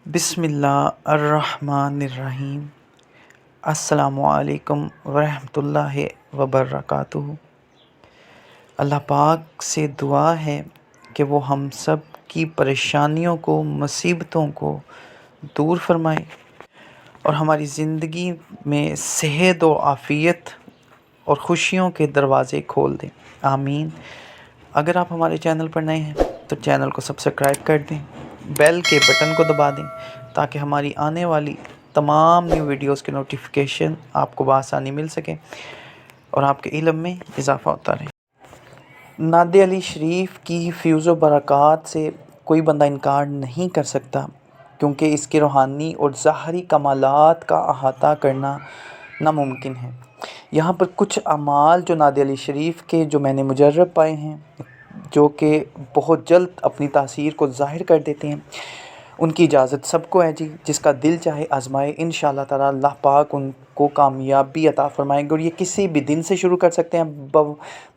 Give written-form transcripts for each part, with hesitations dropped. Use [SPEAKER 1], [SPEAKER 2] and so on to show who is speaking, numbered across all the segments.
[SPEAKER 1] بسم اللہ الرحمن الرحیم۔ السلام علیکم ورحمۃ اللہ وبرکاتہ۔ اللہ پاک سے دعا ہے کہ وہ ہم سب کی پریشانیوں کو، مصیبتوں کو دور فرمائے اور ہماری زندگی میں صحت و عافیت اور خوشیوں کے دروازے کھول دیں، آمین۔ اگر آپ ہمارے چینل پر نئے ہیں تو چینل کو سبسکرائب کر دیں، بیل کے بٹن کو دبا دیں تاکہ ہماری آنے والی تمام نیو ویڈیوز کے نوٹیفیکیشن آپ کو بآسانی مل سکے اور آپ کے علم میں اضافہ ہوتا رہے۔ نعت علی شریف کی فیوز و برکات سے کوئی بندہ انکار نہیں کر سکتا، کیونکہ اس کے روحانی اور ظاہری کمالات کا احاطہ کرنا ناممکن ہے۔ یہاں پر کچھ اعمال جو نعت علی شریف کے جو میں نے مجرب پائے ہیں، جو کہ بہت جلد اپنی تاثیر کو ظاہر کر دیتے ہیں، ان کی اجازت سب کو ہے جی۔ جس کا دل چاہے آزمائے، انشاءاللہ تعالیٰ اللہ پاک ان کو کامیابی عطا فرمائیں گے، اور یہ کسی بھی دن سے شروع کر سکتے ہیں،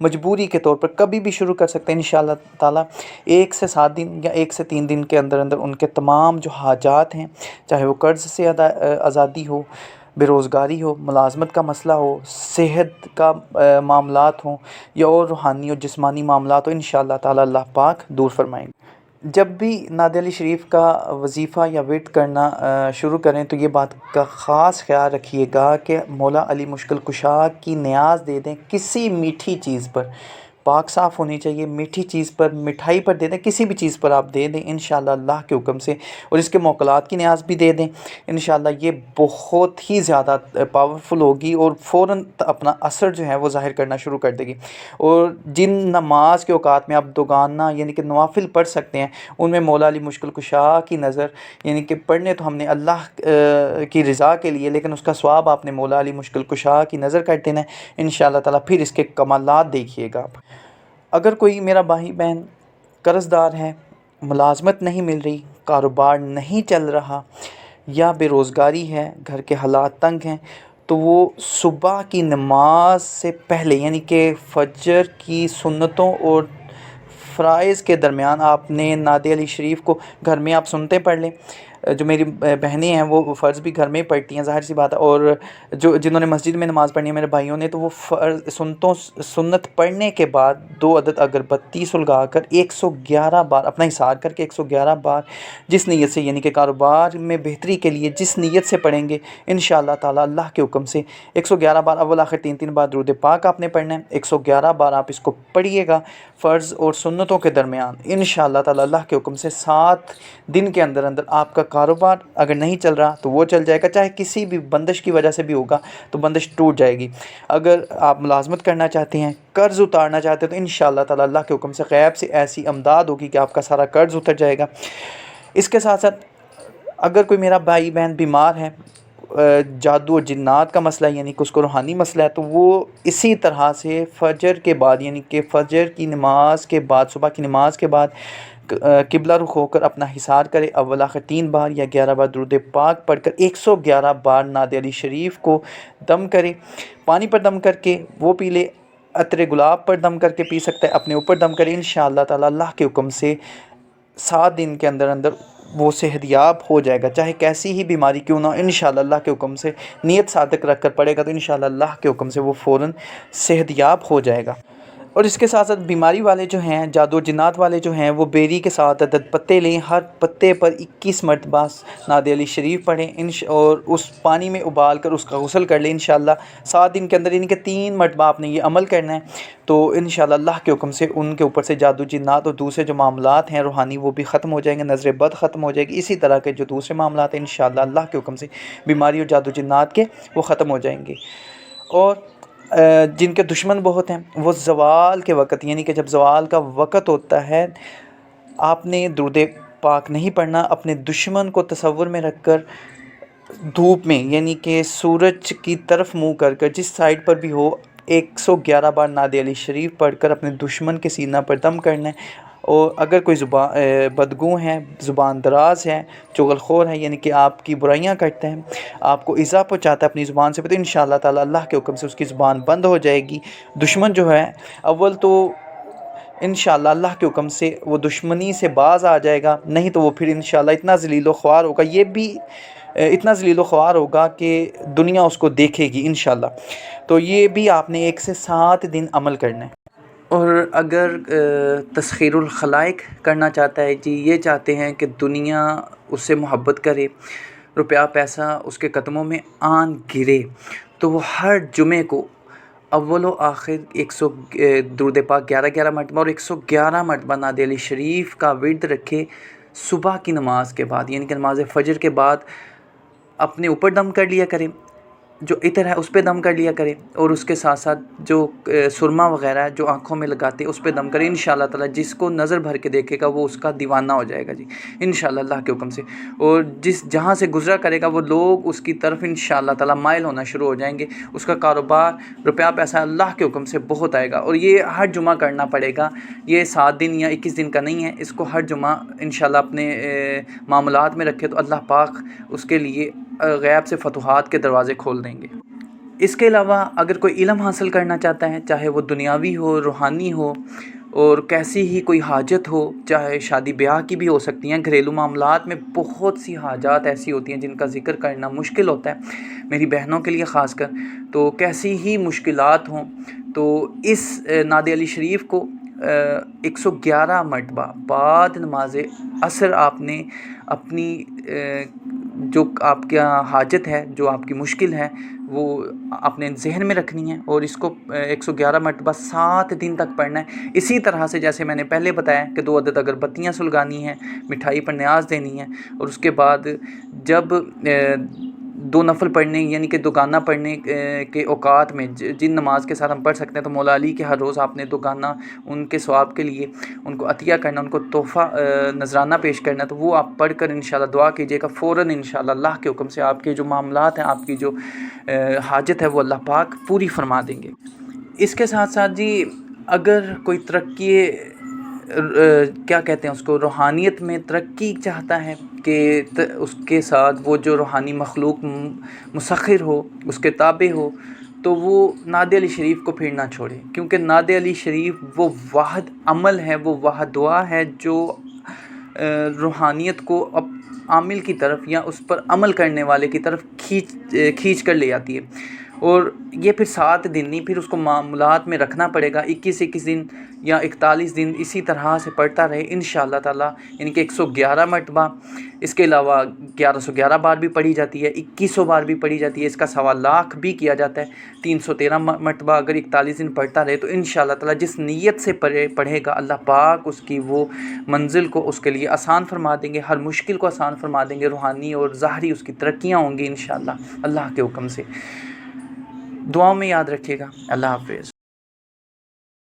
[SPEAKER 1] مجبوری کے طور پر کبھی بھی شروع کر سکتے ہیں انشاءاللہ تعالیٰ۔ 1 سے 7 دن یا 1 سے 3 دن کے اندر ان کے تمام جو حاجات ہیں، چاہے وہ قرض سے آزادی ہو، بے روزگاری ہو، ملازمت کا مسئلہ ہو، صحت کا معاملات ہوں، یا اور روحانی اور جسمانی معاملات ہو، انشاءاللہ تعالیٰ اللہ پاک دور فرمائیں گے۔ جب بھی نعت علی شریف کا وظیفہ یا ورد کرنا شروع کریں تو یہ بات کا خاص خیال رکھیے گا کہ مولا علی مشکل کشا کی نیاز دے دیں، کسی میٹھی چیز پر، پاک صاف ہونی چاہیے، میٹھی چیز پر، مٹھائی پر دے دیں، کسی بھی چیز پر آپ دے دیں انشاءاللہ اللہ کے حکم سے، اور اس کے موکلات کی نیاز بھی دے دیں انشاءاللہ۔ یہ بہت ہی زیادہ پاورفل ہوگی اور فوراً اپنا اثر جو ہے وہ ظاہر کرنا شروع کر دے گی۔ اور جن نماز کے اوقات میں آپ دوگانہ یعنی کہ نوافل پڑھ سکتے ہیں، ان میں مولا علی مشکل کشا کی نظر، یعنی کہ پڑھنے تو ہم نے اللہ کی رضا کے لیے، لیکن اس کا ثواب آپ نے مولا علی مشکل کشا کی نظر کر دینا ہے انشاءاللہ تعالیٰ۔ پھر اس کے کمالات دیکھیے گا آپ۔ اگر کوئی میرا بھائی بہن قرض دار ہے، ملازمت نہیں مل رہی، کاروبار نہیں چل رہا، یا بے روزگاری ہے، گھر کے حالات تنگ ہیں، تو وہ صبح کی نماز سے پہلے یعنی کہ فجر کی سنتوں اور فرائض کے درمیان آپ نے نعت علی شریف کو گھر میں آپ سنتے پڑھ لیں۔ جو میری بہنیں ہیں وہ فرض بھی گھر میں ہی پڑھتی ہیں، ظاہر سی بات ہے، اور جنہوں نے مسجد میں نماز پڑھنی ہے میرے بھائیوں نے، تو وہ سنت پڑھنے کے بعد 2 عدد اگربتی سلگا کر 111 بار اپنا حساب کر کے 111 بار جس نیت سے، یعنی کہ کاروبار میں بہتری کے لیے جس نیت سے پڑھیں گے انشاءاللہ تعالیٰ اللہ کے حکم سے 111 بار اول آخر 3 بار درود پاک آپ نے پڑھنا ہے، 111 بار آپ اس کو پڑھیے گا فرض اور سنتوں کے درمیان انشاءاللہ تعالیٰ اللہ کے حکم سے 7 دن کے اندر آپ کا کاروبار اگر نہیں چل رہا تو وہ چل جائے گا، چاہے کسی بھی بندش کی وجہ سے بھی ہوگا تو بندش ٹوٹ جائے گی۔ اگر آپ ملازمت کرنا چاہتے ہیں، قرض اتارنا چاہتے ہیں، تو انشاءاللہ تعالیٰ اللہ کے حکم سے غیب سے ایسی امداد ہوگی کہ آپ کا سارا قرض اتر جائے گا۔ اس کے ساتھ ساتھ اگر کوئی میرا بھائی بہن بیمار ہے، جادو اور جنات کا مسئلہ یعنی کہ اس کو روحانی مسئلہ ہے، تو وہ اسی طرح سے فجر کے بعد یعنی کہ فجر کی نماز کے بعد، صبح کی نماز کے بعد قبلہ رخ ہو کر اپنا حصار کرے، اول آخر 3 بار یا 11 بار درود پاک پڑھ کر 111 بار نعت علی شریف کو دم کرے، پانی پر دم کر کے وہ پی لے، عطر گلاب پر دم کر کے پی سکتا ہے، اپنے اوپر دم کرے، انشاءاللہ تعالیٰ اللہ کے حکم سے 7 دن کے اندر وہ صحت یاب ہو جائے گا، چاہے کیسی ہی بیماری کیوں نہ ہو، انشاءاللہ اللہ کے حکم سے نیت صادق رکھ کر پڑے گا تو انشاءاللہ اللہ کے حکم سے وہ فوراً صحت یاب ہو جائے گا۔ اور اس کے ساتھ ساتھ بیماری والے جو ہیں، جادو جنات والے جو ہیں، وہ بیری کے 7 عدد پتے لیں، ہر پتے پر 21 مرتبہ نعت علی شریف پڑھیں اور اس پانی میں ابال کر اس کا غسل کر لیں انشاءاللہ 7 دن کے اندر، یعنی کہ 3 مرتبہ آپ نے یہ عمل کرنا ہے، تو انشاءاللہ اللہ کے حکم سے ان کے اوپر سے جادو جنات اور دوسرے جو معاملات ہیں روحانی وہ بھی ختم ہو جائیں گے، نظر بد ختم ہو جائے گی، اسی طرح کے جو دوسرے معاملات ہیں انشاءاللہ اللہ کے حکم سے بیماری اور جادو جنات کے وہ ختم ہو جائیں گے۔ اور جن کے دشمن بہت ہیں، وہ زوال کے وقت یعنی کہ جب زوال کا وقت ہوتا ہے، آپ نے درود پاک نہیں پڑھنا، اپنے دشمن کو تصور میں رکھ کر دھوپ میں یعنی کہ سورج کی طرف منہ کر کر جس سائڈ پر بھی ہو 111 بار نعت علی شریف پڑھ کر اپنے دشمن کے سینہ پر دم کرنا ہے۔ اور اگر کوئی بدگو ہے، زبان دراز ہے، چغل خور ہے، یعنی کہ آپ کی برائیاں کرتا ہے، آپ کو ایذا پہنچاتا ہے اپنی زبان سے، تو انشاءاللہ تعالیٰ اللہ کے حکم سے اس کی زبان بند ہو جائے گی۔ دشمن جو ہے اول تو انشاءاللہ اللہ کے حکم سے وہ دشمنی سے باز آ جائے گا، نہیں تو وہ پھر انشاءاللہ اتنا ذلیل و خوار ہوگا، یہ بھی اتنا ذلیل و خوار ہوگا کہ دنیا اس کو دیکھے گی انشاءاللہ۔ تو یہ بھی آپ نے 1 سے 7 دن عمل کرنا ہے۔ اور اگر تسخیر الخلائق کرنا چاہتا ہے جی، یہ چاہتے ہیں کہ دنیا اس سے محبت کرے، روپیہ پیسہ اس کے قدموں میں آن گرے، تو وہ ہر جمعے کو اول و آخر 100 درود پاک 11 مرتبہ اور 111 مرتبہ نعت علی شریف کا ورد رکھے صبح کی نماز کے بعد، یعنی کہ نماز فجر کے بعد اپنے اوپر دم کر لیا کریں، جو عطر ہے اس پہ دم کر لیا کرے، اور اس کے ساتھ ساتھ جو سرما وغیرہ ہے جو آنکھوں میں لگاتے اس پہ دم کرے۔ انشاءاللہ تعالیٰ جس کو نظر بھر کے دیکھے گا وہ اس کا دیوانہ ہو جائے گا جی، انشاءاللہ اللہ کے حکم سے۔ اور جہاں سے گزرا کرے گا وہ لوگ اس کی طرف انشاءاللہ تعالیٰ مائل ہونا شروع ہو جائیں گے، اس کا کاروبار روپیہ پیسہ اللہ کے حکم سے بہت آئے گا۔ اور یہ ہر جمعہ کرنا پڑے گا، یہ 7 دن یا 21 دن کا نہیں ہے، اس کو ہر جمعہ انشاءاللہ اپنے معاملات میں رکھے تو اللہ پاک اس کے لیے غیب سے فتوحات کے دروازے کھول دیں گے۔ اس کے علاوہ اگر کوئی علم حاصل کرنا چاہتا ہے، چاہے وہ دنیاوی ہو، روحانی ہو، اور کیسی ہی کوئی حاجت ہو، چاہے شادی بیاہ کی بھی ہو سکتی ہیں، گھریلو معاملات میں بہت سی حاجات ایسی ہوتی ہیں جن کا ذکر کرنا مشکل ہوتا ہے، میری بہنوں کے لیے خاص کر، تو کیسی ہی مشکلات ہوں تو اس نعت علی شریف کو 111 مرتبہ بعد نماز عصر آپ نے اپنی جو آپ کا حاجت ہے، جو آپ کی مشکل ہے، وہ اپنے ذہن میں رکھنی ہے، اور اس کو 111 مرتبہ 7 دن تک پڑھنا ہے۔ اسی طرح سے جیسے میں نے پہلے بتایا کہ 2 عدد اگربتیاں سلگانی ہیں، مٹھائی پر نیاز دینی ہے، اور اس کے بعد جب 2 نفل پڑھنے یعنی کہ دوگانہ پڑھنے کے اوقات میں جن نماز کے ساتھ ہم پڑھ سکتے ہیں، تو مولا علی کے ہر روز آپ نے دوگانہ ان کے ثواب کے لیے ان کو عطیہ کرنا، ان کو تحفہ نذرانہ پیش کرنا، تو وہ آپ پڑھ کر انشاءاللہ دعا کیجیے گا، فوراً انشاءاللہ اللہ کے حکم سے آپ کے جو معاملات ہیں، آپ کی جو حاجت ہے وہ اللہ پاک پوری فرما دیں گے۔ اس کے ساتھ ساتھ جی اگر کوئی ترقی کیا کہتے ہیں اس کو، روحانیت میں ترقی چاہتا ہے کہ اس کے ساتھ وہ جو روحانی مخلوق مسخر ہو، اس کے تابع ہو، تو وہ نعت علی شریف کو پھر نہ چھوڑے، کیونکہ نعت علی شریف وہ واحد عمل ہے، وہ واحد دعا ہے جو روحانیت کو عامل کی طرف یا اس پر عمل کرنے والے کی طرف کھینچ کر لے آتی ہے۔ اور یہ پھر 7 دن نہیں، پھر اس کو معاملات میں رکھنا پڑے گا، 21 دن یا 41 دن اسی طرح سے پڑھتا رہے انشاءاللہ تعالیٰ، یعنی کہ 111 مرتبہ، اس کے علاوہ 1111 بار بھی پڑھی جاتی ہے، 2100 بار بھی پڑھی جاتی ہے، اس کا 1.25 لاکھ بھی کیا جاتا ہے، 313 مرتبہ اگر 41 دن پڑھتا رہے تو انشاءاللہ تعالیٰ جس نیت سے پڑھے گا اللہ پاک اس کی وہ منزل کو اس کے لیے آسان فرما دیں گے، ہر مشکل کو آسان فرما دیں گے، روحانی اور ظاہری اس کی ترقیاں ہوں گی انشاءاللہ اللہ کے حکم سے۔ دعاؤں میں یاد رکھیے گا۔ اللہ حافظ۔